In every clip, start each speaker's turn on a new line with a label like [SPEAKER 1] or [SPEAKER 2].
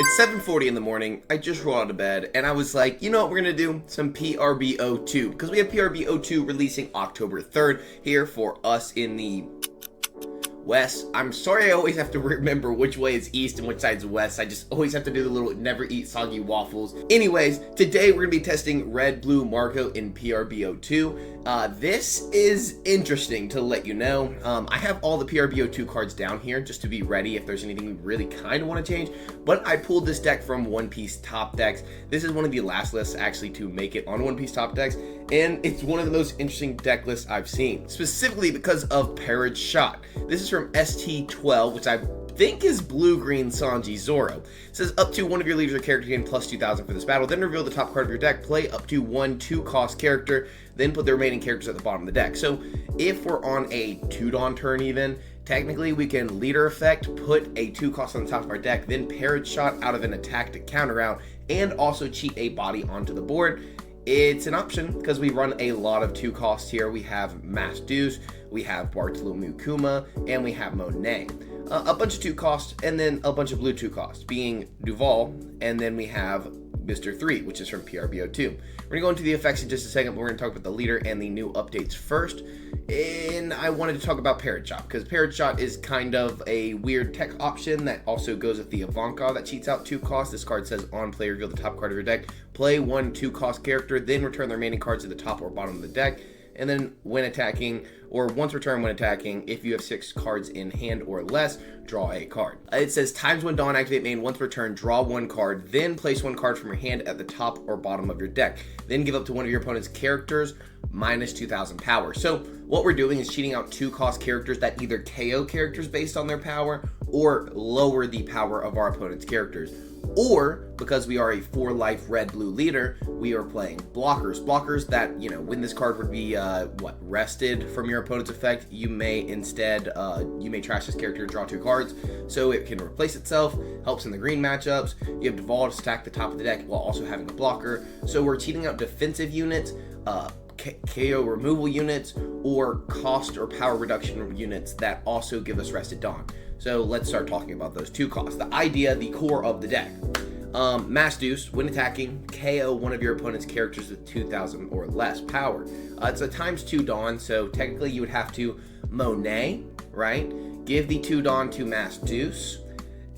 [SPEAKER 1] It's 7:40 in the morning, I just rolled out of bed, and I was like, you know what we're gonna do? Some PRB02, because we have PRB02 releasing October 3rd here for us in the West. I'm sorry I always have to remember which way is east and which side's west. I just always have to do the little never eat soggy waffles. Anyways, today we're gonna be testing Red Blue Marco in PRB02. This is interesting to let you know. I have all the PRB02 cards down here just to be ready if there's anything we really kind of want to change, but I pulled this deck from One Piece Top Decks. This is one of the last lists actually to make it on One Piece Top Decks, and it's one of the most interesting deck lists I've seen, specifically because of Parage Shot. This is from ST12, which I think is blue-green Sanji Zoro. It says up to one of your leaders or character gain plus 2,000 for this battle, then reveal the top card of your deck, play up to one 2-cost character, then put the remaining characters at the bottom of the deck. So if we're on a 2-Dawn turn even, technically we can leader effect, put a 2-cost on the top of our deck, then Parage Shot out of an attack to counter out, and also cheat a body onto the board. It's an option because we run a lot of 2 costs here. We have Mass Deuce, we have Bartolomeu Kuma, and we have Monet. A bunch of 2 costs, and then a bunch of blue 2 costs, being Duval, and then we have Mr. 3, which is from PRB02. We're going to go into the effects in just a second, but we're going to talk about the leader and the new updates first. And I wanted to talk about Parage Shot, because Parage Shot is kind of a weird tech option that also goes with the Ivanka that cheats out 2 costs. This card says on play, reveal the top card of your deck, play one 2-cost character, then return the remaining cards to the top or bottom of the deck. And then when attacking, or once returned when attacking, if you have 6 cards in hand or less, draw a card. It says times when Dawn activate main, once per turn, draw 1 card, then place 1 card from your hand at the top or bottom of your deck. Then give up to one of your opponent's characters minus 2,000 power. So what we're doing is cheating out 2-cost characters that either KO characters based on their power or lower the power of our opponent's characters. Or, because we are a 4-life red-blue leader, we are playing blockers. Blockers that, you know, when this card would be, rested from your opponent's effect, you may instead, you may trash this character, draw 2 cards, so it can replace itself, helps in the green matchups. You have Duval to stack the top of the deck while also having a blocker. So we're cheating out defensive units, KO removal units, or cost or power reduction units that also give us Rested Dawn. So let's start talking about those 2 costs. The idea, the core of the deck. Mass Deuce, when attacking, KO one of your opponent's characters with 2,000 or less power. It's a times 2 Dawn, so technically you would have to Monet, right? Give the 2 Dawn to Mass Deuce,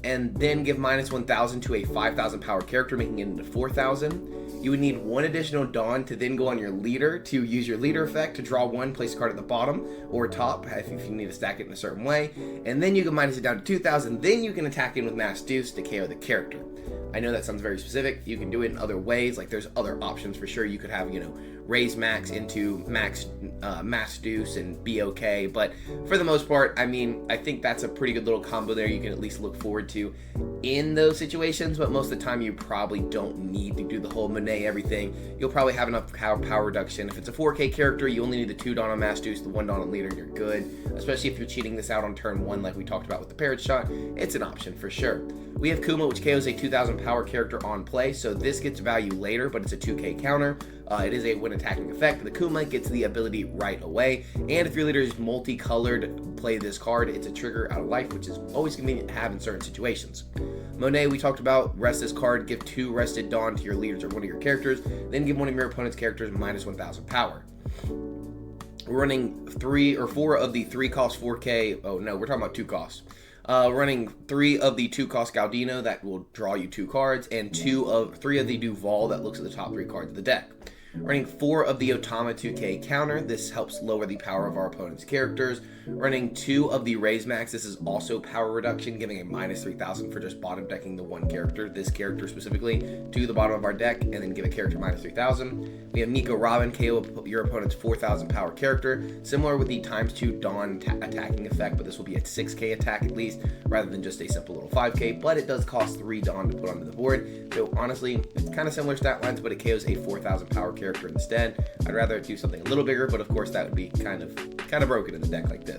[SPEAKER 1] and then give minus 1,000 to a 5,000 power character, making it into 4,000. You would need 1 additional Dawn to then go on your leader to use your leader effect to draw 1, place a card at the bottom or top if you need to stack it in a certain way, and then you can minus it down to 2,000. Then you can attack in with Mass Deuce to KO the character. I know that sounds very specific. You can do it in other ways. Like there's other options for sure. You could have, you know, raise max into max Mass Deuce and be okay. But for the most part, I mean, I think that's a pretty good little combo there you can at least look forward to in those situations. But most of the time, you probably don't need to do the whole Monet everything. You'll probably have enough power reduction. If it's a 4K character, you only need the 2 Dawn on Mass Deuce, the 1 Dawn on leader, and you're good. Especially if you're cheating this out on turn 1 like we talked about with the Parage Shot. It's an option for sure. We have Kuma, which KOs a 2,000 power character on play, so this gets value later, but it's a 2K counter. It is a when attacking effect. The Kuma gets the ability right away, and if your leader is multicolored, play this card. It's a trigger out of life, which is always convenient to have in certain situations. Monet, we talked about, rest this card, give 2 Rested Dawn to your leaders or one of your characters, then give one of your opponent's characters minus 1,000 power. We're running 3 or 4 of the 3-cost 4K, oh no, we're talking about 2 costs. Running 3 of the 2-cost Galdino that will draw you 2 cards, and 3 of the Duval that looks at the top 3 cards of the deck. Running 4 of the Otama 2K counter. This helps lower the power of our opponent's characters. Running 2 of the Raise Max. This is also power reduction, giving a minus 3,000 for just bottom decking the 1 character, this character specifically, to the bottom of our deck, and then give a character minus 3,000. We have Nico Robin, KO your opponent's 4,000 power character, similar with the times 2 Dawn attacking effect, but this will be a 6K attack at least, rather than just a simple little 5K, but it does cost 3 Dawn to put onto the board. So honestly, it's kind of similar stat lines, but it KOs a 4,000 power character instead. I'd rather do something a little bigger, but of course that would be kind of broken in the deck like this.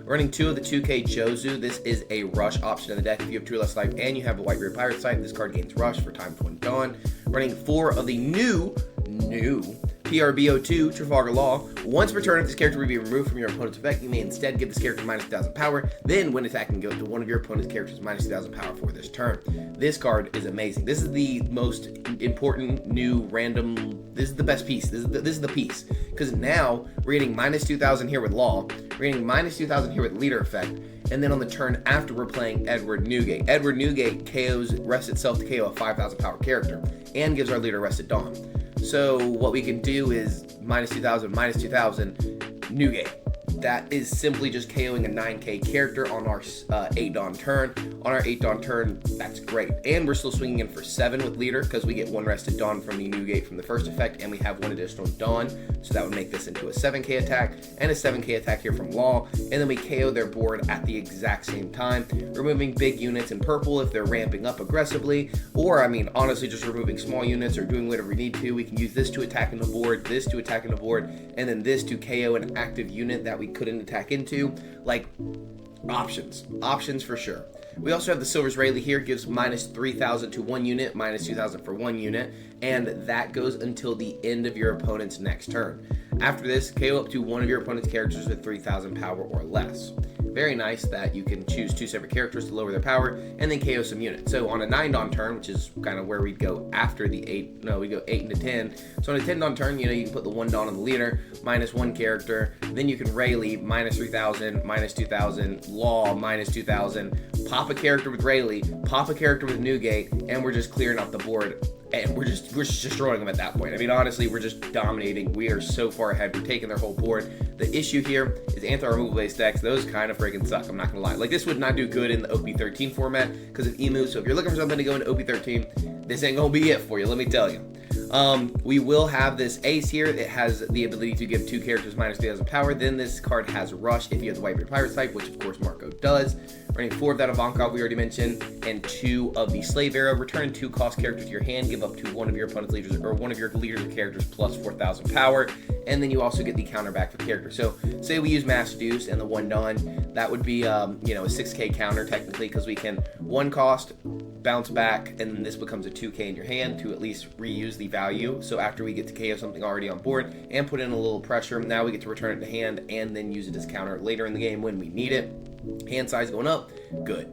[SPEAKER 1] Running 2 of the 2K Jozu. This is a rush option in the deck. If you have 2 or less life and you have a White Beard Pirate site, this card gains rush for times 1 Dawn. Running 4 of the new PRB02 Trafalgar Law. Once per turn, if this character will be removed from your opponent's effect, you may instead give this character minus 2,000 power. Then, when attacking, go to one of your opponent's characters minus 2,000 power for this turn. This card is amazing. This is the most important new random. This is the best piece. This is the piece, because now we're getting minus 2,000 here with Law. We're getting minus 2,000 here with Leader effect. And then on the turn after, we're playing Edward Newgate. Edward Newgate KOs, rests itself to KO a 5,000 power character and gives our leader Rest at Dawn. So what we can do is minus 2,000, Newgate. That is simply just KOing a 9k character on our 8 Dawn turn. On our 8 Dawn turn, that's great. And we're still swinging in for 7 with Leader, because we get 1 Rested Dawn from the Newgate from the first effect, and we have 1 additional Dawn, so that would make this into a 7k attack, and a 7k attack here from Law, and then we KO their board at the exact same time, removing big units in purple if they're ramping up aggressively, or, I mean, honestly, just removing small units or doing whatever we need to. We can use this to attack in the board, this to attack in the board, and then this to KO an active unit that we couldn't attack into. Like, options for sure. We also have the Silver's Rayleigh here, gives minus 3,000 to 1 unit, minus 2,000 for 1 unit, and that goes until the end of your opponent's next turn. After this, KO up to one of your opponent's characters with 3,000 power or less. Very nice that you can choose 2 separate characters to lower their power and then KO some units. So on a 9 Dawn turn, which is kind of where we'd go after the 8, no, we go 8 into 10. So on a 10 Dawn turn, you know, you can put the 1 Dawn on the leader, minus 1 character, then you can Rayleigh, minus 3,000, minus 2,000, Law, minus 2,000, pop a character with Rayleigh, pop a character with Newgate, and we're just clearing up the board. And we're just destroying them at that point. I mean, honestly, we're just dominating. We are so far ahead. We're taking their whole board. The issue here is anti-removal based decks. Those kind of freaking suck. I'm not gonna lie. Like, this would not do good in the OP13 format because of Emu. So if you're looking for something to go into OP13, this ain't gonna be it for you. Let me tell you. We will have this ace here. It has the ability to give 2 characters minus 3,000 power. Then this card has Rush if you have the Whitebeard Pirate type, which of course Marco does. Running 4 of that Ivankov we already mentioned, and 2 of the Slave Arrow. Return 2 cost characters to your hand. Give up to one of your opponent's leaders or one of your leaders characters plus 4,000 power. And then you also get the counter back for character. So say we use Mass Deuce and the 1 Dawn, that would be you know, a 6k counter technically, because we can 1 cost, bounce back, and then this becomes a 2k in your hand to at least reuse the value. So after we get to KO something already on board and put in a little pressure, now we get to return it to hand and then use it as counter later in the game when we need it. Hand size going up, good.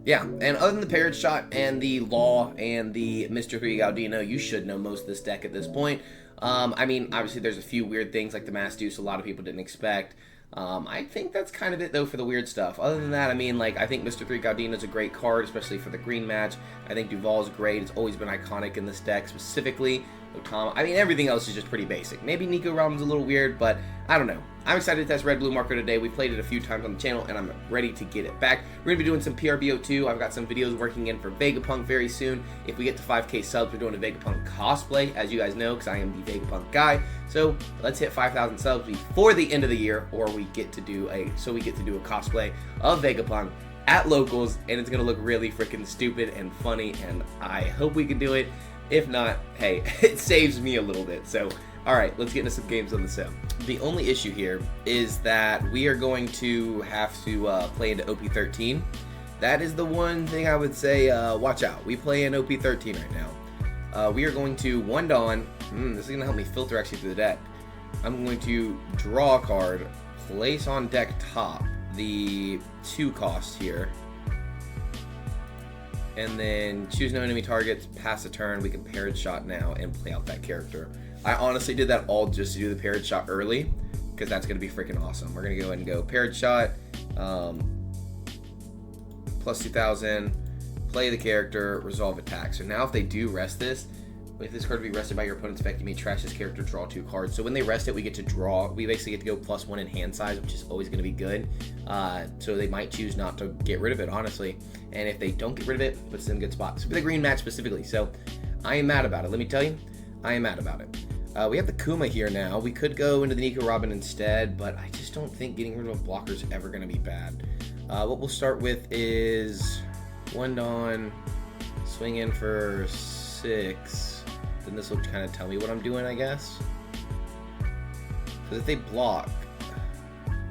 [SPEAKER 1] Yeah, and other than the Parage Shot and the Law and the Mr. 3 Gaudino, you should know most of this deck at this point. I mean, obviously there's a few weird things like the Mass Deuce a lot of people didn't expect. I think that's kind of it, though, for the weird stuff. Other than that, I mean, like, I think Mr. 3 Gaudino is a great card, especially for the green match. I think Duval's great. It's always been iconic in this deck, specifically. Otama, I mean, everything else is just pretty basic. Maybe Nico Robin's a little weird, but I don't know. I'm excited to test Red Blue Marco today. We played it a few times on the channel, and I'm ready to get it back. We're going to be doing some PRB02. I've got some videos working in for Vegapunk very soon. If we get to 5k subs, we're doing a Vegapunk cosplay, as you guys know, because I am the Vegapunk guy. So let's hit 5,000 subs before the end of the year, or we get to do a cosplay of Vegapunk at locals, and it's going to look really freaking stupid and funny, and I hope we can do it. If not, hey, it saves me a little bit. So, all right, let's get into some games on the sim. The only issue here is that we are going to have to play into OP13. That is the one thing I would say, watch out. We play in OP13 right now. We are going to 1 Dawn. This is going to help me filter actually through the deck. I'm going to draw a card, place on deck top the 2 cost here, and then choose no enemy targets, pass a turn. We can Parage Shot now and play out that character. I honestly did that all just to do the Parage Shot early, because that's going to be freaking awesome. We're going to go ahead and go Parage Shot, plus 2,000, play the character, resolve attack. So now if they do rest this, if this card to be rested by your opponent's effect, you may trash this character, draw 2 cards. So when they rest it, we get to draw. We basically get to go +1 in hand size, which is always going to be good. So they might choose not to get rid of it, honestly. And if they don't get rid of it, it puts them in good spots. For the green match specifically. So I am mad about it. Let me tell you, I am mad about it. We have the Kuma here now. We could go into the Nico Robin instead, but I just don't think getting rid of a blocker is ever going to be bad. What we'll start with is 1 Dawn, swing in for 6. Then this will kind of tell me what I'm doing, I guess. Because if they block,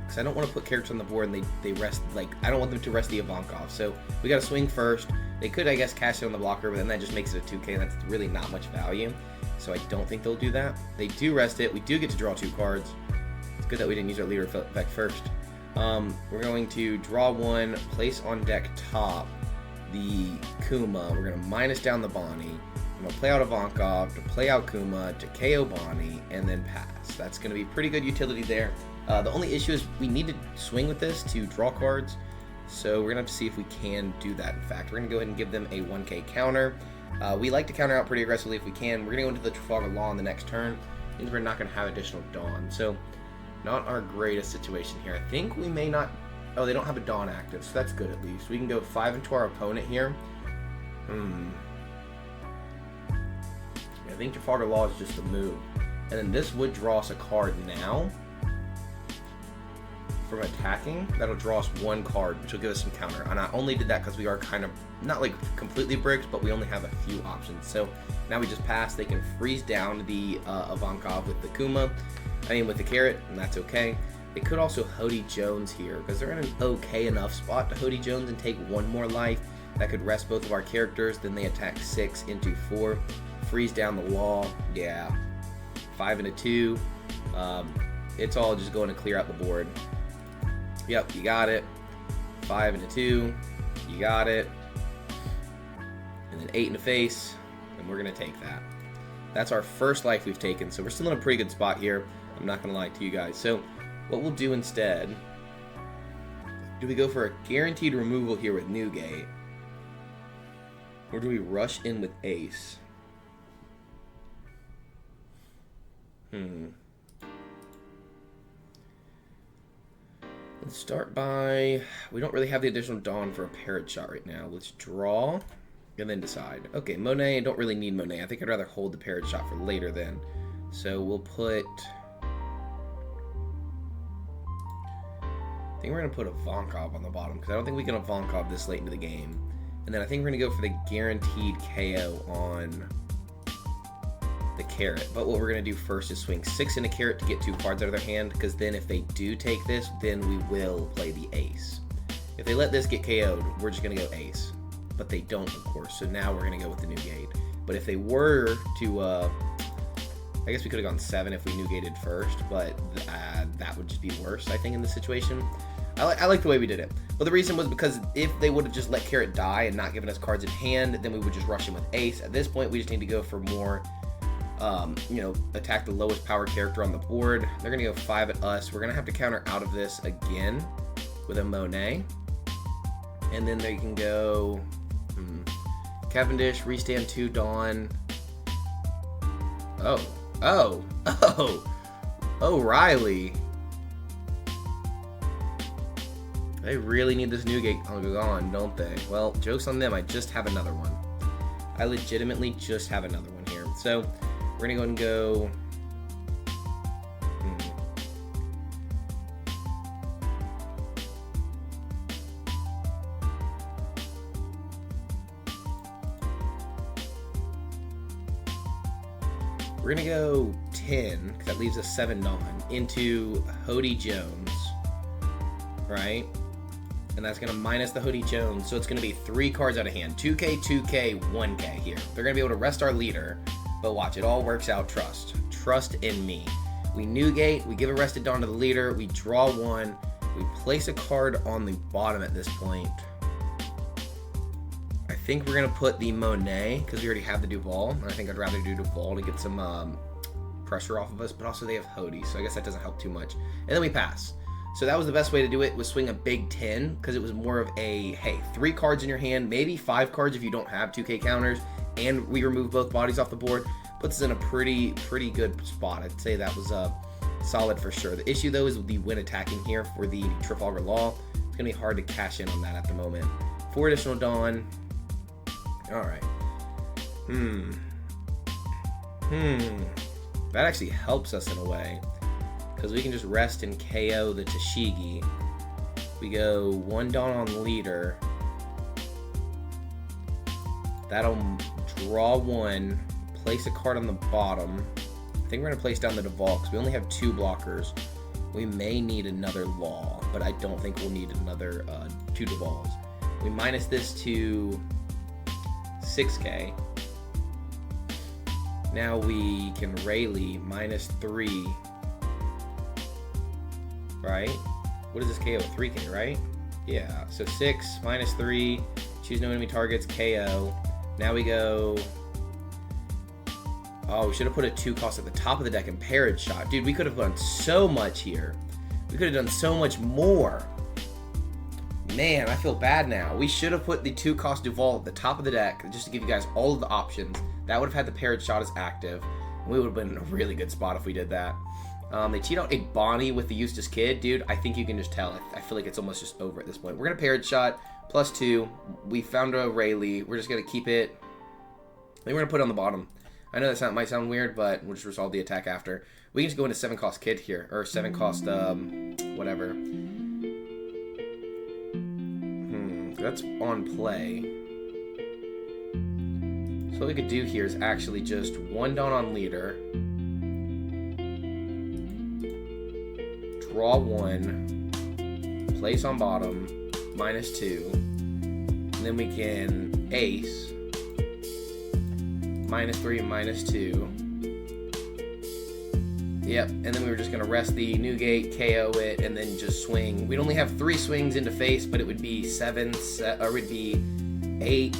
[SPEAKER 1] because I don't want to put characters on the board and they rest, like, I don't want them to rest the Ivankov. So we got to swing first. They could, I guess, cast it on the blocker, but then that just makes it a 2k, and that's really not much value. so I don't think they'll do that. They do rest it. We do get to draw 2 cards. It's good that we didn't use our leader effect first. We're going to draw 1, place on deck top the Kuma. We're going to minus down the Bonney. I'm going to play out Ivankov to play out Kuma to KO Bonney and then pass. That's going to be pretty good utility there. The only issue is we need to swing with this to draw cards, so we're going to have to see if we can do that. In fact, we're going to go ahead and give them a 1k counter. We like to counter out pretty aggressively if we can. We're going to go into the Trafalgar Law on the next turn. Means we're not going to have additional Dawn, so not our greatest situation here. I think we may not... Oh, they don't have a Dawn active, so that's good at least. We can go 5 into our opponent here. I think Trafalgar Law is just a move. And then this would draw us a card now from attacking. That'll draw us 1 card, which will give us some counter. And I only did that because we are kind of, not like completely bricked, but we only have a few options. So now we just pass. They can freeze down the Ivankov with the Kuma. With the carrot, and that's okay. They could also Hody Jones here, because they're in an okay enough spot to Hody Jones and take 1 more life. That could rest both of our characters. Then they attack 6 into 4. Freeze down the Law. Yeah. 5 into 2. It's all just going to clear out the board. Yep, you got it. 5 into 2. You got it. And then 8 in the face. And we're going to take that. That's our first life we've taken. So we're still in a pretty good spot here. I'm not going to lie to you guys. So what we'll do instead, do we go for a guaranteed removal here with Newgate? Or do we rush in with Ace? Let's start by... We don't really have the additional Dawn for a Parage Shot right now. Let's draw and then decide. Okay, Monet, I don't really need Monet. I think I'd rather hold the Parage Shot for later then. So we'll put... I think we're going to put a Ivankov on the bottom, because I don't think we can Ivankov this late into the game. And then I think we're going to go for the guaranteed KO on the carrot. But what we're going to do first is swing 6 into carrot to get 2 cards out of their hand, because then if they do take this, then we will play the ace. If they let this get KO'd, we're just going to go ace. But they don't, of course, so now we're going to go with the Newgate. But if they were to... I guess we could have gone 7 if we Newgated first, but that would just be worse, I think, in this situation. I like the way we did it. Well, the reason was because if they would have just let Carrot die and not given us cards in hand, then we would just rush in with Ace. At this point, we just need to go for more, attack the lowest power character on the board. They're going to go 5 at us. We're going to have to counter out of this again with a Monet. And then they can go Cavendish, restand 2 Dawn. Riley. They really need this Newgate on, don't they? Well, joke's on them. I just have another one. I legitimately just have another one here. So, we're going to go and go... We're going to go 10, because that leaves us 7 Dawn, into Hody Jones, right? And that's going to minus the Hody Jones, so it's going to be 3 cards out of hand. 2k, 2k, 1k here. They're going to be able to rest our leader, but watch, it all works out. Trust. Trust in me. We Newgate, we give a rested Dawn to the leader, we draw 1, we place a card on the bottom at this point. I think we're going to put the Monet, because we already have the Duval. I think I'd rather do Duval to get some pressure off of us, but also they have Hody, so I guess that doesn't help too much. And then we pass. So that was the best way to do it, was swing a big 10, because it was more of a, hey, 3 cards in your hand, maybe 5 cards if you don't have 2k counters, and we remove both bodies off the board. Puts us in a pretty good spot. I'd say that was solid for sure. The issue, though, is the win attacking here for the Trafalgar Law. It's going to be hard to cash in on that at the moment. 4 additional Dawn. Alright. That actually helps us in a way, because we can just rest and KO the Tashigi. We go 1 Dawn on leader. That'll draw 1, place a card on the bottom. I think we're going to place down the Duval, because we only have 2 blockers. We may need another Law, but I don't think we'll need another 2 Duvals. We minus this to 6k. Now we can Rayleigh -3. Right? What is this KO? 3K, right? Yeah. So 6 -3. Choose no enemy targets. KO. Now we go. Oh, we should have put a 2 cost at the top of the deck and Parage Shot. Dude, we could have done so much here. We could have done so much more. Man, I feel bad now. We should have put the 2 cost Duval at the top of the deck just to give you guys all of the options. That would have had the Parage Shot as active. We would have been in a really good spot if we did that. They cheat out a Bonney with the Eustace Kid. Dude, I think you can just tell. I feel like it's almost just over at this point. We're going to Parage Shot +2. We found a Rayleigh. We're just going to keep it. I think we're going to put it on the bottom. I know that might sound weird, but we'll just resolve the attack after. We can just go into 7 cost Kid here. Or 7 cost, whatever. That's on play. So what we could do here is actually just 1 Dawn on leader. Draw 1. Place on bottom. -2. And then we can ace. -3 and -2. Yep, and then we were just going to rest the Newgate, KO it, and then just swing. We'd only have 3 swings into face, but it would be 7, or it would be 8,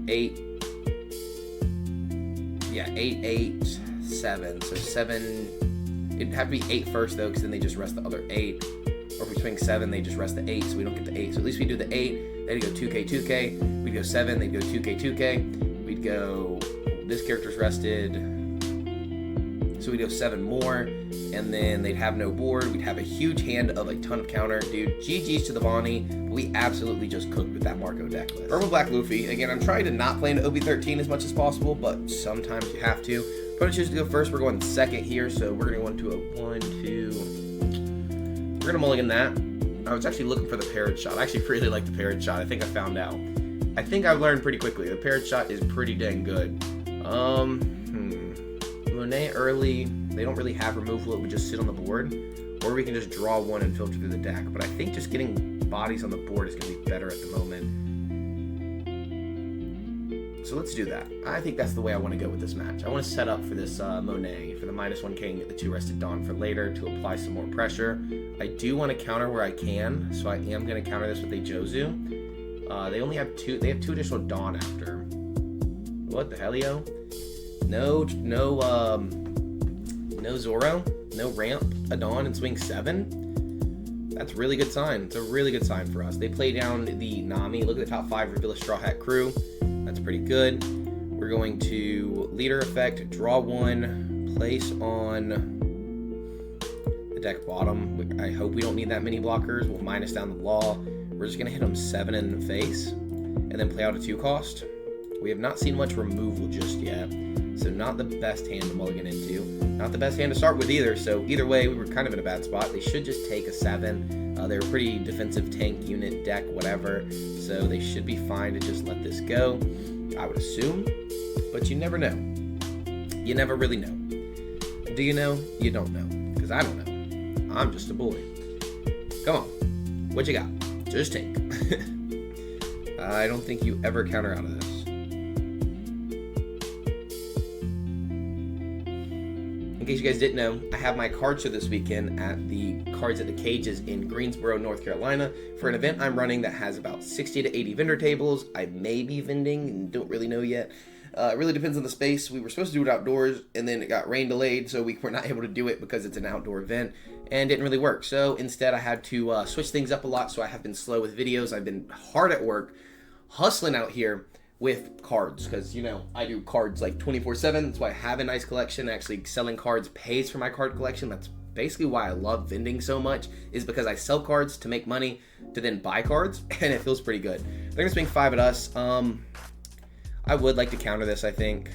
[SPEAKER 1] 8, yeah, 8, 8, 7. So 7, it'd have to be 8 first, though, because then they just rest the other 8. Or if we swing 7, they just rest the 8, so we don't get the 8. So at least we do the 8, they'd go 2K, 2K. We'd go 7, they'd go 2K, 2K. We'd go, this character's rested. So we'd go 7 more, and then they'd have no board. We'd have a huge hand of a ton of counter. Dude, GG's to the Bonney. We absolutely just cooked with that Marco deck list. Purple Black Luffy. Again, I'm trying to not play into OB13 as much as possible, but sometimes you have to. Probably choose to go first. We're going second here, so we're going to go into a 1, 2. We're going to mulligan that. I was actually looking for the Parage Shot. I actually really like the Parage Shot. I think I found out. I think I've learned pretty quickly. The Parage Shot is pretty dang good. Monet early, they don't really have removal, it would just sit on the board, or we can just draw 1 and filter through the deck, but I think just getting bodies on the board is going to be better at the moment. So let's do that. I think that's the way I want to go with this match. I want to set up for this Monet, for the -1K and get the 2 rested Dawn for later to apply some more pressure. I do want to counter where I can, so I am going to counter this with a Jozu. They only have 2, they have 2 additional Dawn after. What the hellio? No Zoro, no ramp, a Dawn, and swing 7. That's a really good sign. It's a really good sign for us. They play down the Nami. Look at the top 5 reveal a Straw Hat Crew. That's pretty good. We're going to leader effect, draw 1, place on the deck bottom. I hope we don't need that many blockers. We'll minus down the law. We're just gonna hit them 7 in the face, and then play out a 2 cost. We have not seen much removal just yet. So not the best hand to mulligan into. Not the best hand to start with either. So either way, we were kind of in a bad spot. They should just take a 7. They're a pretty defensive tank unit deck, whatever. So they should be fine to just let this go, I would assume. But you never know. You never really know. Do you know? You don't know. Because I don't know. I'm just a boy. Come on. What you got? Just take. I don't think you ever counter out of this. In case you guys didn't know, I have my card show this weekend at the Cards at the Cages in Greensboro, North Carolina, for an event I'm running that has about 60 to 80 vendor tables. I may be vending and don't really know yet. It really depends on the space. We were supposed to do it outdoors, and then it got rain delayed, so we were not able to do it because it's an outdoor event, and didn't really work. So instead, I had to switch things up a lot, so I have been slow with videos. I've been hard at work, hustling out here with cards, because, you know, I do cards like 24/7. That's why I have a nice collection. Actually, selling cards pays for my card collection. That's basically why I love vending so much, is because I sell cards to make money to then buy cards, and it feels pretty good. They're going to swing 5 at us. I would like to counter this, I think.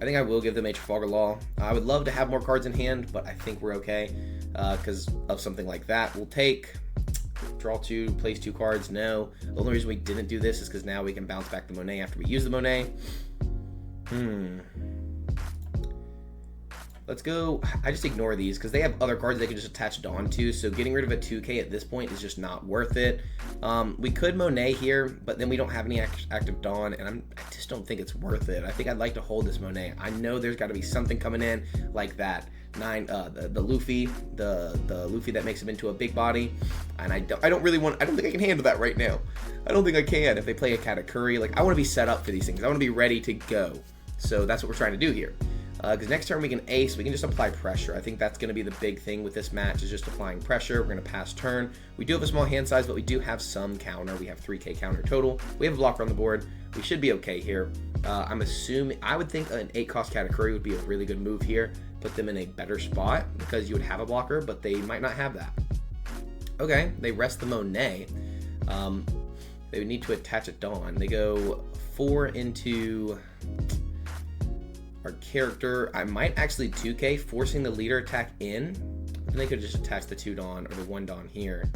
[SPEAKER 1] I will give them a Trafalgar Law. I would love to have more cards in hand, but I think we're okay because of something like that. We'll take... Draw 2, place 2 cards, no. The only reason we didn't do this is because now we can bounce back the Monet after we use the Monet. Let's Let's go. I just ignore these because they have other cards they can just attach Dawn to, so getting rid of a 2K at this point is just not worth it. We could Monet here, but then we don't have any active Dawn, and I just don't think it's worth it. I think I'd like to hold this Monet. I know there's got to be something coming in like that. The Luffy, the Luffy that makes him into a big body, and I don't think I can handle that right now. I don't think I can. If they play a Katakuri, like, I want to be set up for these things. I want to be ready to go. So that's what we're trying to do here. Because next turn we can ace, we can just apply pressure. I think that's going to be the big thing with this match, is just applying pressure. We're going to pass turn. We do have a small hand size, but we do have some counter. We have 3K counter total. We have a blocker on the board. We should be okay here. I would think an 8-cost Katakuri would be a really good move here. Put them in a better spot because you would have a blocker, but they might not have that. Okay, they rest the Monet. They would need to attach a Dawn. They go 4 into our character. I might actually 2K, forcing the leader attack in. And they could just attach the 2 Dawn or the 1 Dawn here.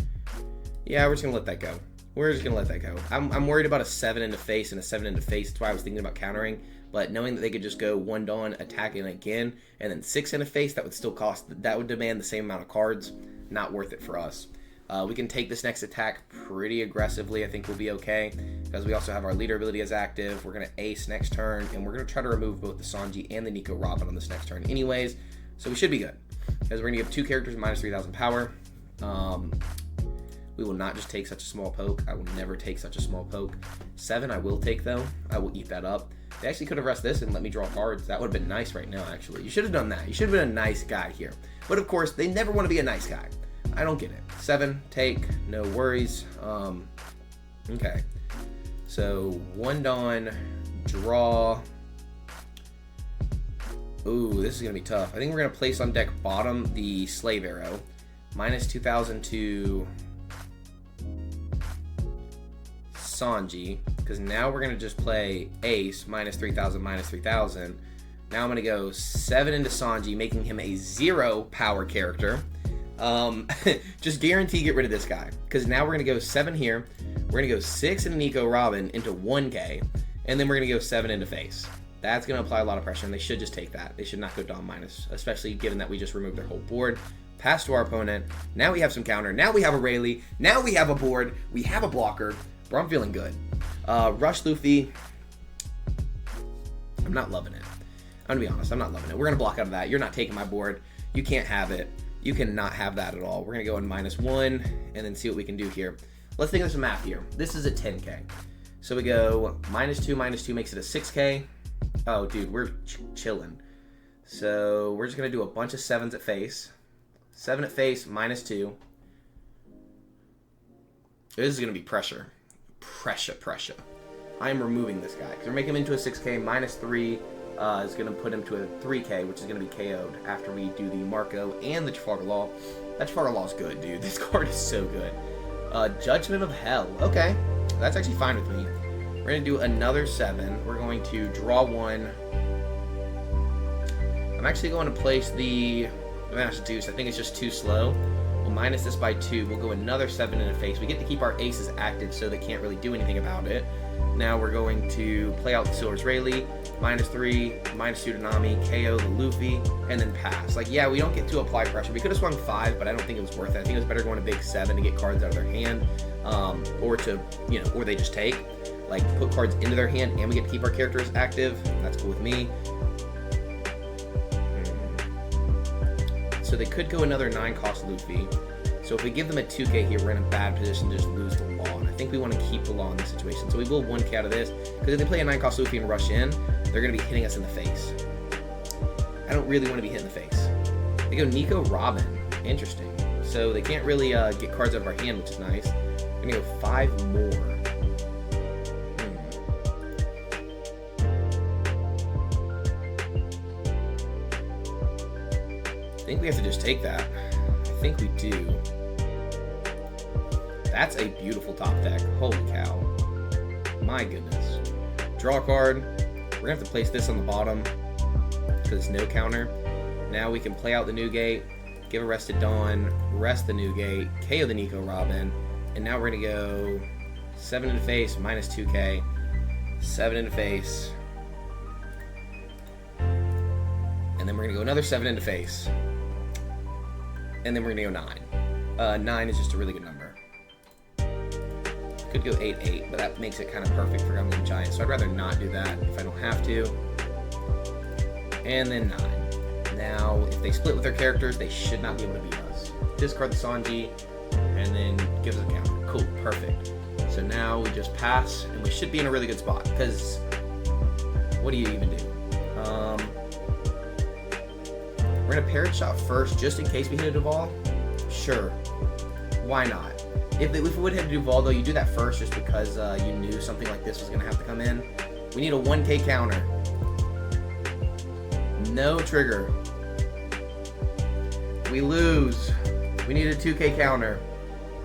[SPEAKER 1] Yeah, we're just gonna let that go. We're just gonna let that go. I'm worried about a 7 into face and a 7 into face. That's why I was thinking about countering. But knowing that they could just go 1 Dawn, attack in again, and then 6 into face, that would demand the same amount of cards. Not worth it for us. We can take this next attack pretty aggressively. I think we'll be okay, because we also have our leader ability as active. We're going to ace next turn, and we're going to try to remove both the Sanji and the Nico Robin on this next turn anyways, so we should be good, because we're going to give 2 characters minus 3,000 power. We will not just take such a small poke. I will never take such a small poke. 7 I will take, though. I will eat that up. They actually could have rested this and let me draw cards. That would have been nice right now, actually. You should have done that. You should have been a nice guy here. But, of course, they never want to be a nice guy. I don't get it. 7, take, no worries. Okay. So, 1 Dawn, draw. Ooh, this is going to be tough. I think we're going to place on deck bottom the Slave Arrow. Minus 2,000 to Sanji, because now we're going to just play ace, minus 3,000, minus 3,000. Now I'm going to go 7 into Sanji, making him a 0 power character. Just guarantee get rid of this guy, because now we're going to go 7 here. We're going to go 6 into Nico Robin into 1K, and then we're going to go 7 into face. That's going to apply a lot of pressure, and they should just take that. They should not go Dom minus, especially given that we just removed their whole board. Pass to our opponent. Now we have some counter. Now we have a Rayleigh. Now we have a board. We have a blocker. Bro, I'm feeling good. Rush Luffy. I'm not loving it. I'm going to be honest. I'm not loving it. We're going to block out of that. You're not taking my board. You can't have it. You cannot have that at all. We're going to go in -1 and then see what we can do here. Let's think of some math here. This is a 10K. So we go -2, -2 makes it a 6K. Oh, dude, we're chilling. So we're just going to do a bunch of 7s at face. 7 at face, -2. This is going to be pressure. Pressure. I am removing this guy, because we're making him into a 6K. -3 is going to put him to a 3K, which is going to be KO'd after we do the Marco and the Trafalgar Law. That Trafalgar Law is good, dude. This card is so good. Judgment of Hell. Okay, that's actually fine with me. We're going to do another 7. We're going to draw 1. I'm actually going to place the Master Deuce. I think it's just too slow. We'll minus this by 2. We'll go another 7 in the face. We get to keep our aces active, so they can't really do anything about it. Now we're going to play out the Silver's Rayleigh, -3, -2 to Nami, KO the Luffy, and then pass. Like, yeah, we don't get to apply pressure. We could have swung 5, but I don't think it was worth it. I think it was better going to big 7 to get cards out of their hand, or to, or they just take. Like, put cards into their hand, and we get to keep our characters active. That's cool with me. So they could go another 9-cost Luffy. So if we give them a 2K here, we're in a bad position to just lose the Law. And I think we want to keep the Law in this situation. So we will 1K out of this. Because if they play a 9-cost Luffy and rush in, they're going to be hitting us in the face. I don't really want to be hit in the face. They go Nico Robin. Interesting. So they can't really get cards out of our hand, which is nice. We're going to go 5 more. I think we have to just take that. I think we do. That's a beautiful top deck. Holy cow. My goodness. Draw a card. We're going to have to place this on the bottom because no counter. Now we can play out the Newgate, give a rest to Dawn, rest the Newgate, KO the Nico Robin, and now we're going to go 7 in the face, -2K, 7 in the face, and And then we're going to go another 7 into face. And then we're going to go 9. 9 is just a really good number. Could go 8-8, but that makes it kind of perfect for Gungan Giant, so I'd rather not do that if I don't have to. And then 9. Now, if they split with their characters, they should not be able to beat us. Discard the Sanji, and then give us a counter. Cool, perfect. So now we just pass, and we should be in a really good spot, because what do you even do? We're going to Parage Shot first, just in case we hit a Duval. Sure. Why not? If we would hit a Duval, though, you do that first just because you knew something like this was going to have to come in. We need a 1K counter. No trigger. We lose. We need a 2K counter.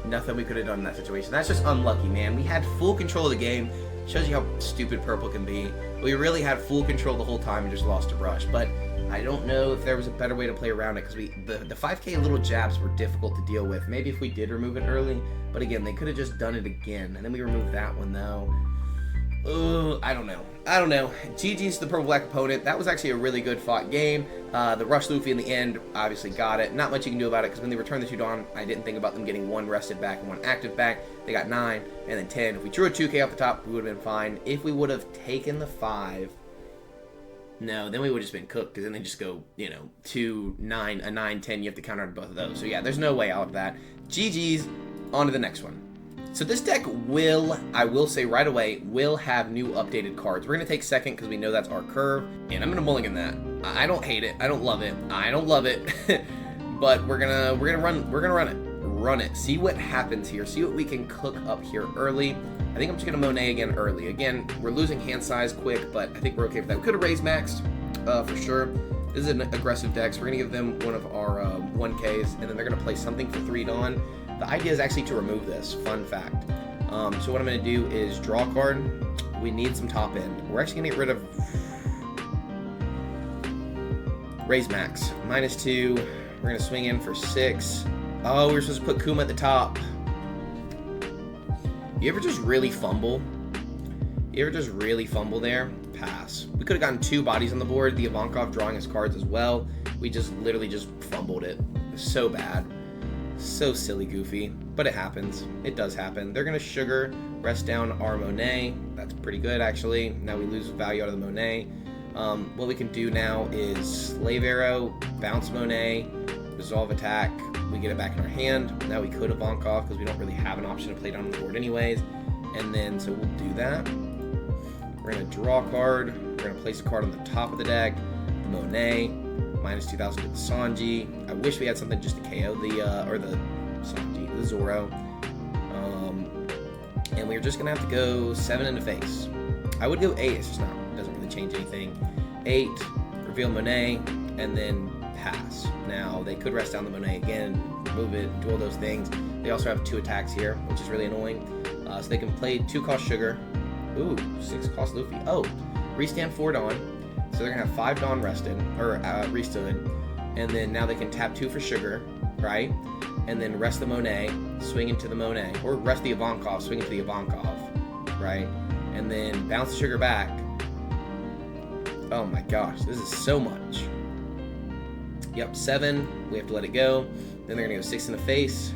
[SPEAKER 1] Nothing we could have done in that situation. That's just unlucky, man. We had full control of the game. Shows you how stupid purple can be. We really had full control the whole time and just lost to Brush. But I don't know if there was a better way to play around it, because the 5K little jabs were difficult to deal with. Maybe if we did remove it early, but again, they could have just done it again, and then we removed that one though. I don't know. GG's to the purple black opponent. That was actually a really good fought game. The Rush Luffy in the end obviously got it. Not much you can do about it, because when they returned the 2 Dawn, I didn't think about them getting 1 rested back and 1 active back. They got 9 and then 10. If we drew a 2K off the top, we would have been fine. If we would have taken the 5, no, then we would have just been cooked, because then they just go, 2, 9, a 9, 10. You have to counter on both of those. So yeah, there's no way out of that. GG's. On to the next one. So this deck I will say right away, will have new updated cards. We're going to take second because we know that's our curve, and I'm going to mulligan that. I don't hate it. I don't love it. But we're gonna run it. See what happens here. See what we can cook up here early. I think I'm just going to Monet again early. Again, we're losing hand size quick, but I think we're okay with that. We could have raised maxed for sure. This is an aggressive deck, so we're going to give them one of our 1Ks, and then they're going to play something for 3 Dawn. The idea is actually to remove this. Fun fact. So what I'm going to do is draw a card. We need some top end. We're actually going to get rid of Raise Max. -2. We're going to swing in for 6. Oh, we were supposed to put Kuma at the top. You ever just really fumble? There? Pass. We could have gotten 2 bodies on the board. The Ivankov drawing his cards as well. We just literally just fumbled it. It was so bad. So silly, goofy. But it happens. It does happen. They're going to sugar, rest down our Monet. That's pretty good, actually. Now we lose value out of the Monet. What we can do now is Slave Arrow, bounce Monet, resolve attack. We get it back in our hand. Now we could Ivankov because we don't really have an option to play down on the board anyways. And then, so we'll do that. We're going to draw a card. We're going to place a card on the top of the deck. Monet. -2000 to the Sanji. I wish we had something just to KO the Zoro. And we were just going to have to go 7 into face. I would go 8. It's just not, it doesn't really change anything. 8, reveal Monet, and then pass. Now, they could rest down the Monet again, remove it, do all those things. They also have 2 attacks here, which is really annoying. So they can play 2 cost Sugar. Ooh, 6 cost Luffy. Oh, restand 4 Dawn. So they're going to have 5 Dawn rested, or restood. And then now they can tap 2 for Sugar, right? And then rest the Monet, swing into the Monet. Or rest the Ivankov, swing into the Ivankov, right? And then bounce the Sugar back. Oh my gosh, this is so much. Yep, 7. We have to let it go. Then they're going to go 6 in the face.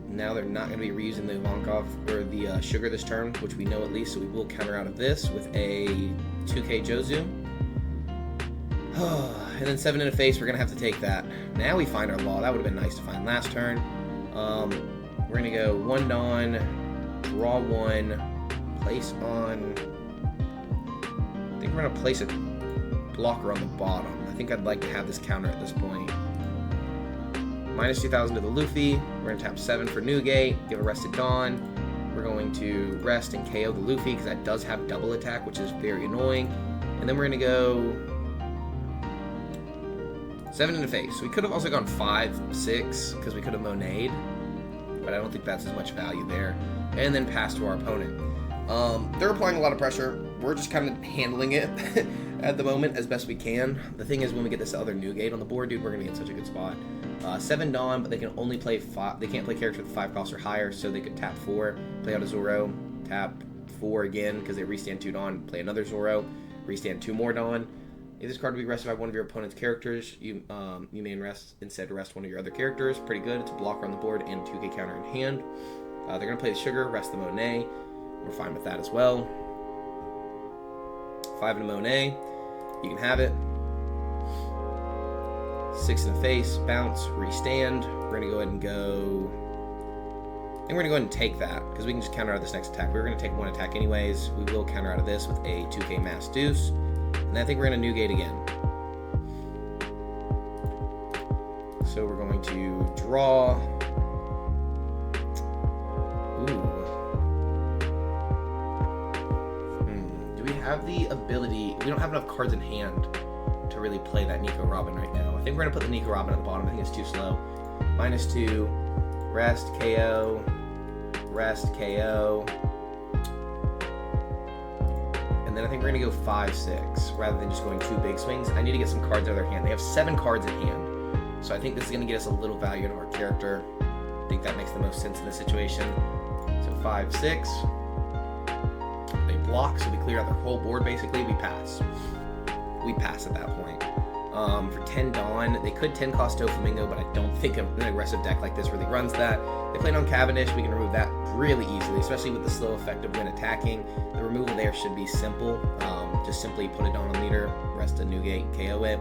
[SPEAKER 1] Now they're not going to be reusing the Ivankov or the Sugar this turn, which we know at least, so we will counter out of this with a 2K Jozu. And then 7 in the face, we're going to have to take that. Now we find our law. That would have been nice to find last turn. We're going to go 1 Dawn, draw 1, place on... I think we're going to place a blocker on the bottom. I think I'd like to have this counter at this point. -2000 to the Luffy. We're going to tap 7 for Newgate, give a rested Dawn. We're going to rest and KO the Luffy because that does have double attack, which is very annoying. And then we're going to go 7 in the face. So we could have also gone 5, 6 because we could have Monet'd, but I don't think that's as much value there. And then pass to our opponent. They're applying a lot of pressure. We're just kind of handling it at the moment as best we can. The thing is, when we get this other Newgate on the board, dude, we're going to be in such a good spot. 7 Dawn, but they can only play 5. They can't play characters with 5 costs or higher, so they could tap 4, play out a Zoro, tap 4 again because they restand 2 Dawn, play another Zoro. restand 2 more Dawn. If this card will be rested by one of your opponent's characters, you may instead rest one of your other characters. Pretty good. It's a blocker on the board and 2k counter in hand. They're going to play the Sugar, rest the Monet. We're fine with that as well. 5 in a Monet. You can have it. 6 in the face, bounce, restand. We're going to go ahead and go... I think we're going to go ahead and take that, because we can just counter out of this next attack. We were going to take 1 attack anyways. We will counter out of this with a 2k Mass Deuce. And I think we're going to Newgate again. So we're going to draw... Ooh. Do we have the ability... We don't have enough cards in hand to really play that Nico Robin right now. I think we're going to put the Nico Robin at the bottom. I think it's too slow. -2, rest, KO, rest, KO. And then I think we're going to go 5-6 rather than just going 2 big swings. I need to get some cards out of their hand. They have 7 cards in hand. So I think this is going to get us a little value into our character. I think that makes the most sense in this situation. So 5-6. They block, so we clear out their whole board basically. We pass. We pass at that point. For 10 Dawn, they could 10 cost Flamingo, but I don't think an aggressive deck like this really runs that. They played on Cavendish, we can remove that really easily, especially with the slow effect of when attacking. The removal there should be simple. Just simply put a Dawn on leader, rest a Newgate, KO it.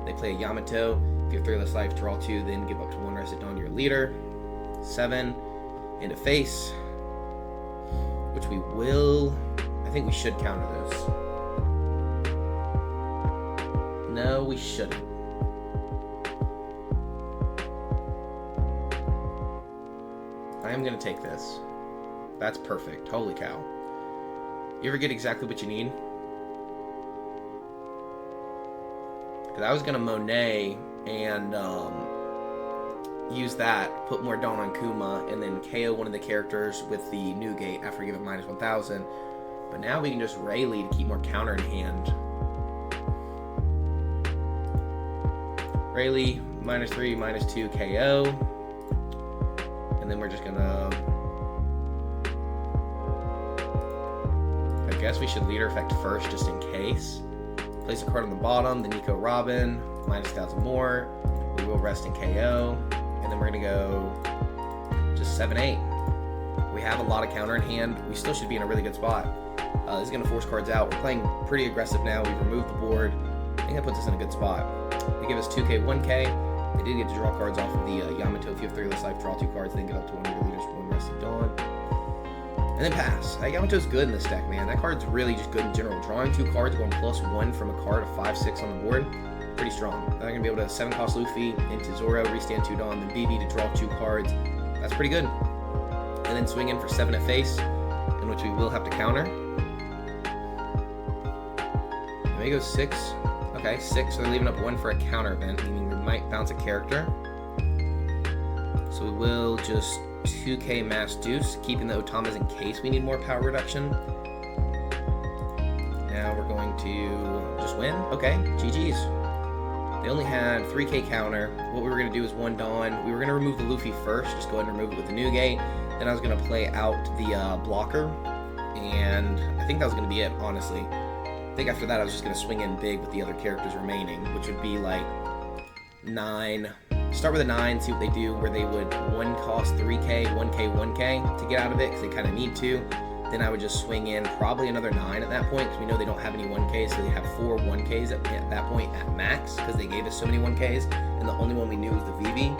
[SPEAKER 1] They play a Yamato. If you have 3 less life, draw 2, then give up to 1 rested Dawn to your leader. 7 into face, which we will... I think we should counter this. No, we shouldn't. I am going to take this. That's perfect. Holy cow. You ever get exactly what you need? Because I was going to Monet and use that, put more Dawn on Kuma, and then KO one of the characters with the Newgate after I give it -1000. But now we can just Rayleigh to keep more counter in hand. Rayleigh, -3, -2, KO. And then we're just gonna... I guess we should leader effect first, just in case. Place a card on the bottom, the Nico Robin, -1000 more. We will rest in KO. And then we're gonna go just 7-8. We have a lot of counter in hand. We still should be in a really good spot. This is gonna force cards out. We're playing pretty aggressive now. We've removed the board. I think that puts us in a good spot. They give us 2k, 1k. They did get to draw cards off of the Yamato. If you have 3 less life, draw 2 cards, then give up to one of your leaders, 1 rest of Dawn. And then pass. Yamato's good in this deck, man. That card's really just good in general. Drawing 2 cards, going +1 from a card of 5-6 on the board, pretty strong. They're going to be able to 7 cost Luffy into Zoro, restand 2 Dawn, then BB to draw 2 cards. That's pretty good. And then swing in for 7 at face, in which we will have to counter. And maybe go 6. Okay, 6, so they're leaving up 1 for a counter event, meaning we might bounce a character. So we will just 2k Mass Deuce, keeping the Otamas in case we need more power reduction. Now we're going to just win. Okay, GG's. They only had 3k counter. What we were going to do is 1 Dawn. We were going to remove the Luffy first, just go ahead and remove it with the Newgate. Then I was going to play out the blocker, and I think that was going to be it, honestly. I think after that I was just going to swing in big with the other characters remaining, which would be like 9. Start with a 9, see what they do, where they would 1 cost 3k, 1k, 1k to get out of it, because they kind of need to. Then I would just swing in probably another 9 at that point, because we know they don't have any 1ks, so they have 4 1ks at that point at max, because they gave us so many 1ks, and the only one we knew was the VV.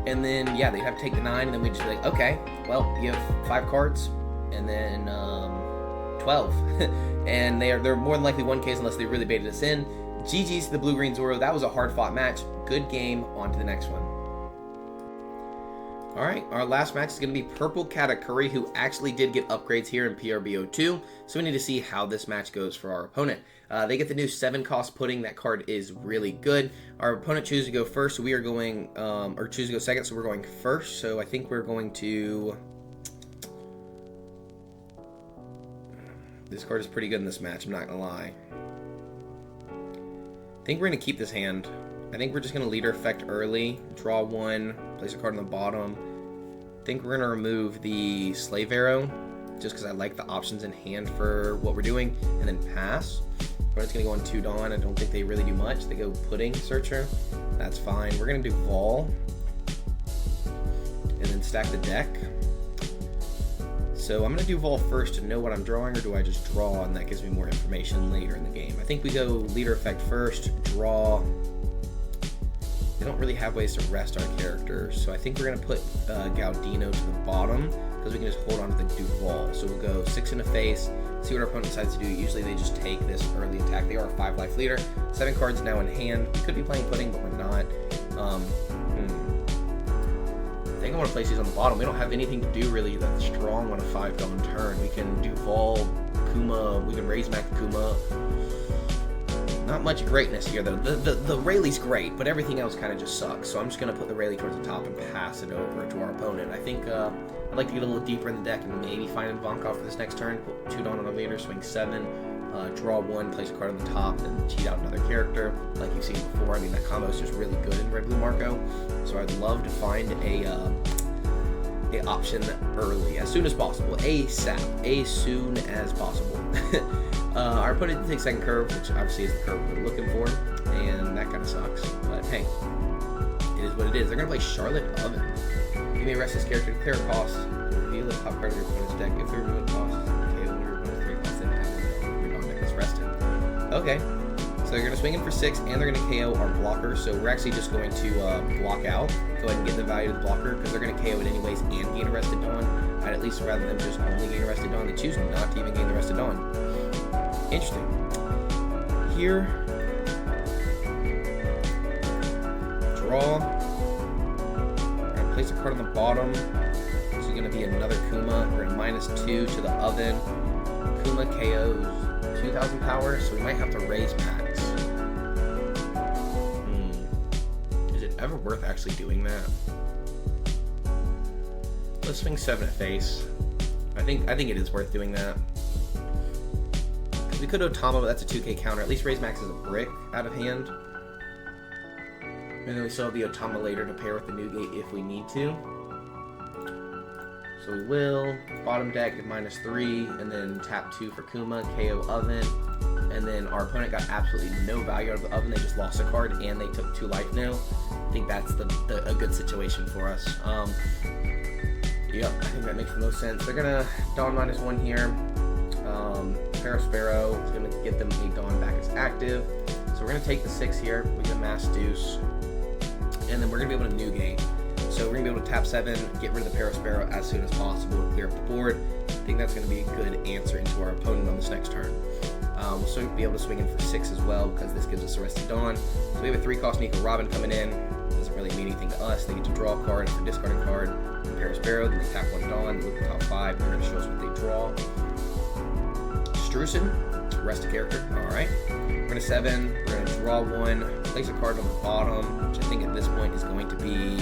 [SPEAKER 1] And then, yeah, they'd have to take the 9, and then we'd just be like, okay, well, you have 5 cards, and then 12. And they're more than likely 1Ks unless they really baited us in. GG's to the Blue-Green Zoro. That was a hard-fought match. Good game. On to the next one. Alright, our last match is going to be Purple Katakuri, who actually did get upgrades here in PRB02. So we need to see how this match goes for our opponent. They get the new 7-cost Pudding. That card is really good. Our opponent chooses to go first, so we are going, or choose to go second, so we're going first. So I think we're going to... This card is pretty good in this match, I'm not going to lie. I think we're going to keep this hand. I think we're just going to leader effect early, draw 1, place a card on the bottom. I think we're going to remove the Slave Arrow, just because I like the options in hand for what we're doing, and then pass. Opponent's going to go on 2 Dawn. I don't think they really do much. They go Pudding Searcher. That's fine. We're going to do Vol, and then stack the deck. So I'm going to do Vol first to know what I'm drawing, or do I just draw and that gives me more information later in the game? I think we go leader effect first, draw. They don't really have ways to rest our characters, so I think we're going to put Gaudino to the bottom because we can just hold on to the Duval. So we'll go 6 in the face, see what our opponent decides to do. Usually they just take this early attack. They are a 5 life leader. 7 cards now in hand. We could be playing Pudding, but we're not. I think I want to place these on the bottom. We don't have anything to do really that's strong on a 5 Dawn turn. We can do Vol, Kuma, we can raise Mac Kuma. Not much greatness here though. The Rayleigh's great, but everything else kind of just sucks. So I'm just going to put the Rayleigh towards the top and pass it over to our opponent. I think I'd like to get a little deeper in the deck and maybe find Ivankov for this next turn. Put 2 Dawn on a leader, swing 7, draw 1, place a card on the top, then cheat out another character. Like you've seen before, I mean that combo is just really good in Red Blue Marco. So I'd love to find a option early, as soon as possible, ASAP, as soon as possible. Our opponent takes second curve, which obviously is the curve we're looking for, and that kind of sucks. But hey, it is what it is. They're gonna play Charlotte Oven. You may rest this character to clear a cost. Reveal the top card of your opponent's deck. If they remove a cost, KO your opponent's 3 costs, then have your deck is rested. Okay, so they're gonna swing in for 6, and they're gonna KO our blocker. So we're actually just going to block out. Go ahead and get the value of the blocker because they're gonna KO it anyways and gain a Rested Dawn. I'd at least rather than just only gain a Rested Dawn, they choose not to even gain the Rested Dawn. Interesting. Here, draw. We're gonna place a card on the bottom. This is gonna be another Kuma. We're gonna -2 to the oven. Kuma KOs 2,000 power, so we might have to raise max. Is it ever worth actually doing that? Let's swing 7 at face. I think it is worth doing that. We could Otama, but that's a 2k counter. At least raise max is a brick out of hand. And then we still have the Otama later to pair with the Newgate if we need to. So we will. Bottom deck at -3, and then tap 2 for Kuma, KO Oven. And then our opponent got absolutely no value out of the Oven. They just lost a card, and they took 2 life now. I think that's a good situation for us. Yep, I think that makes the most sense. They're going to Dawn -1 here. Sparrow is going to get them a Dawn back as active. So we're going to take the 6 here. We can Mass Deuce. And then we're going to be able to Newgate. So we're going to be able to tap 7, get rid of the Sparrow as soon as possible to clear up the board. I think that's going to be a good answer into our opponent on this next turn. We'll still be able to swing in for 6 as well because this gives us a Rested Dawn. So we have a 3-cost Nico Robin coming in. Doesn't really mean anything to us. They get to draw a card. If they discard a card, Sparrow, then they tap 1 Dawn, look at the top 5, they're going to show us what they draw. Strusen, rest a character, alright. We're going to 7, we're going to draw 1, place a card on the bottom, which I think at this point is going to be,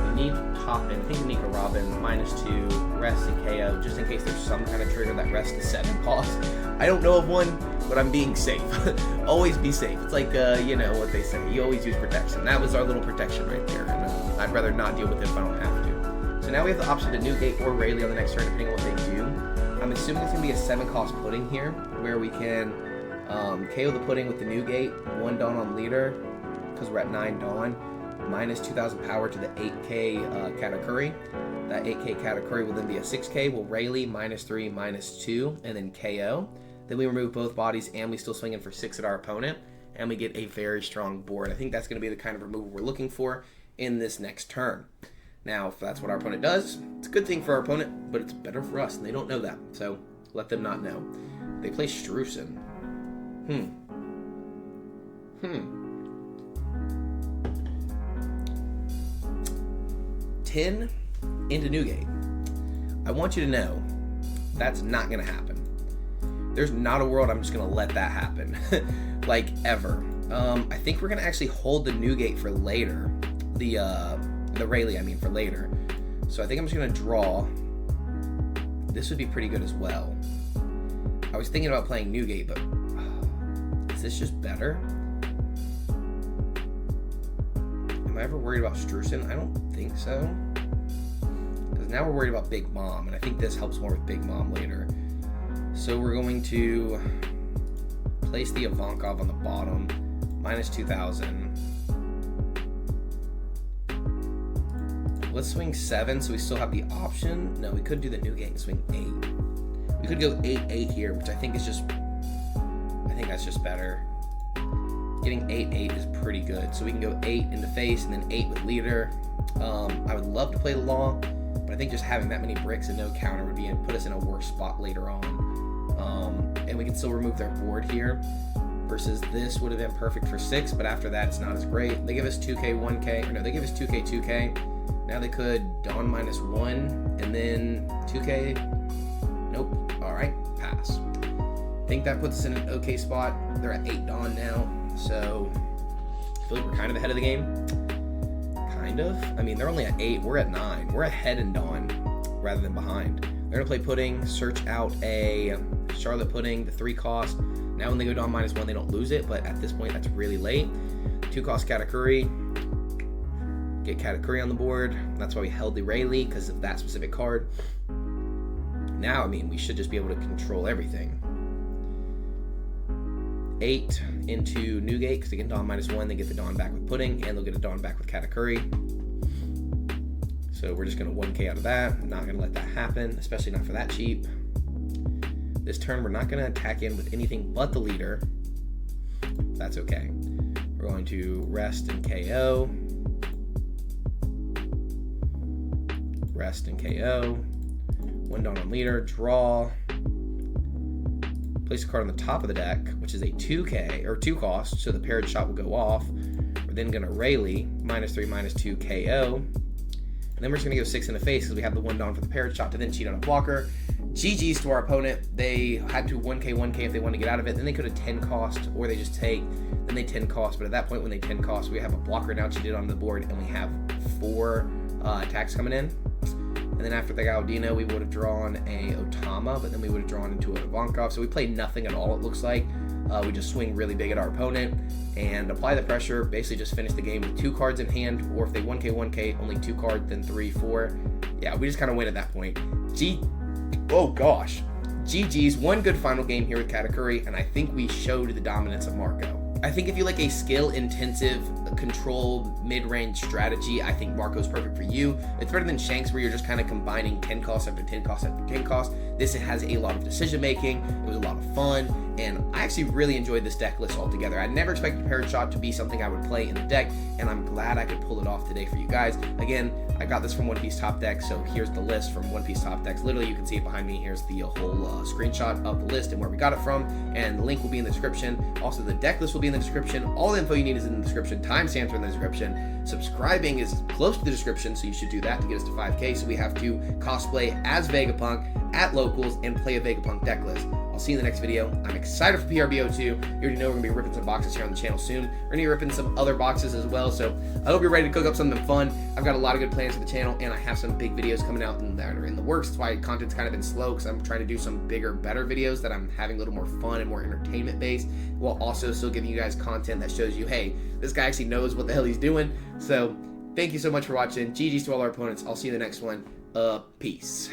[SPEAKER 1] we need top end, I think Nico Robin, -2, rest and KO, just in case there's some kind of trigger that rests the 7 cost. I don't know of one, but I'm being safe. Always be safe. It's like, you know what they say, you always use protection. That was our little protection right there, and I'd rather not deal with it if I don't have to. So now we have the option to Newgate or Rayleigh on the next turn, depending on what they do. I'm assuming it's going to be a 7-cost Pudding here, where we can KO the Pudding with the Newgate, 1 Dawn on leader, because we're at 9 Dawn, -2,000 power to the 8k Katakuri. That 8k Katakuri will then be a 6k, we'll Rayleigh, -3, -2, and then KO. Then we remove both bodies, and we still swing in for 6 at our opponent, and we get a very strong board. I think that's going to be the kind of removal we're looking for in this next turn. Now, if that's what our opponent does, it's a good thing for our opponent, but it's better for us, and they don't know that, so let them not know. They play Strusen. 10 into Newgate. I want you to know that's not going to happen. There's not a world I'm just going to let that happen, like, ever. I think we're going to actually hold the Newgate for later. The Rayleigh, I mean, for later. So I think I'm just going to draw. This would be pretty good as well. I was thinking about playing Newgate, but is this just better? Am I ever worried about Strusen? I don't think so. Because now we're worried about Big Mom, and I think this helps more with Big Mom later. So we're going to place the Ivankov on the bottom, minus 2,000. Let's swing 7, so we still have the option. No, we could do the Newgate and swing 8. We could go 8-8 here, which I think is just, I think that's just better. Getting 8-8 is pretty good. So we can go 8 into face and then 8 with leader. I would love to play the law, but I think just having that many bricks and no counter would be put us in a worse spot later on. And we can still remove their board here, versus this would have been perfect for 6, but after that it's not as great. They give us 2k, 1k, or no, they give us 2k, 2k. Now they could Dawn minus 1 and then 2k. Nope. All right, pass. I think that puts us in an okay spot. They're at 8 Dawn now, so I feel like we're kind of ahead of the game. Kind of. I mean, they're only at 8. We're at 9. We're ahead in Dawn rather than behind. They're gonna play Pudding, search out a Charlotte Pudding, the 3 cost. Now when they go Dawn minus 1, they don't lose it, but at this point, that's really late. 2 cost Katakuri. Get Katakuri on the board. That's why we held the Rayleigh, because of that specific card. Now, I mean, we should just be able to control everything. 8 into Newgate, because they get Dawn minus 1, they get the Dawn back with Pudding, and they'll get a Dawn back with Katakuri. So we're just going to 1k out of that. Not going to let that happen, especially not for that cheap. This turn, we're not going to attack in with anything but the leader. That's okay. We're going to rest and KO. Rest and KO. 1 Dawn on leader, draw. Place a card on the top of the deck, which is a 2k, or 2 cost, so the Parage Shot will go off. We're then going to Rayleigh, minus 3, minus 2, KO. And then we're just going to go 6 in the face, because we have the 1 Dawn for the Parage Shot to then cheat on a blocker. GG's to our opponent. They had to 1k if they wanted to get out of it. Then they could have 10 cost, or they just take. Then they 10 cost, but at that point when they 10 cost, we have a blocker now cheated on the board, and we have 4 attacks coming in. And then after the Gaudino, we would have drawn a Otama, but then we would have drawn into an Ivankov. So we played nothing at all, it looks like. We just swing really big at our opponent and apply the pressure, basically just finish the game with 2 cards in hand, or if they 1k, only 2 cards, then 3, 4. Yeah, we just kind of win at that point. Oh gosh. GG's, one good final game here with Katakuri, and I think we showed the dominance of Marco. I think if you like a skill-intensive, controlled, mid-range strategy, I think Marco's perfect for you. It's better than Shanks, where you're just kind of combining 10 costs after 10 costs after 10 costs. This has a lot of decision-making. It was a lot of fun, and I actually really enjoyed this deck list altogether. I never expected Parage Shot to be something I would play in the deck, and I'm glad I could pull it off today for you guys. Again, I got this from One Piece Top Deck, so here's the list from One Piece Top Decks. Literally, you can see it behind me. Here's the whole screenshot of the list and where we got it from, and the link will be in the description. Also, the deck list will be in the description. All the info you need is in the description. Timestamps are in the description. Subscribing is close to the description, so you should do that to get us to 5k, so we have to cosplay as Vegapunk at locals and play a Vegapunk deck list. I'll see you in the next video. I'm excited for PRB02. You already know we're going to be ripping some boxes here on the channel soon. We're going to be ripping some other boxes as well, so I hope you're ready to cook up something fun. I've got a lot of good plans for the channel, and I have some big videos coming out that are in the works. That's why content's kind of been slow, because I'm trying to do some bigger, better videos that I'm having a little more fun and more entertainment based, while also still giving you guys content that shows you, hey, this guy actually knows what the hell he's doing. So thank you so much for watching. GG's to all our opponents. I'll see you in the next one. Peace.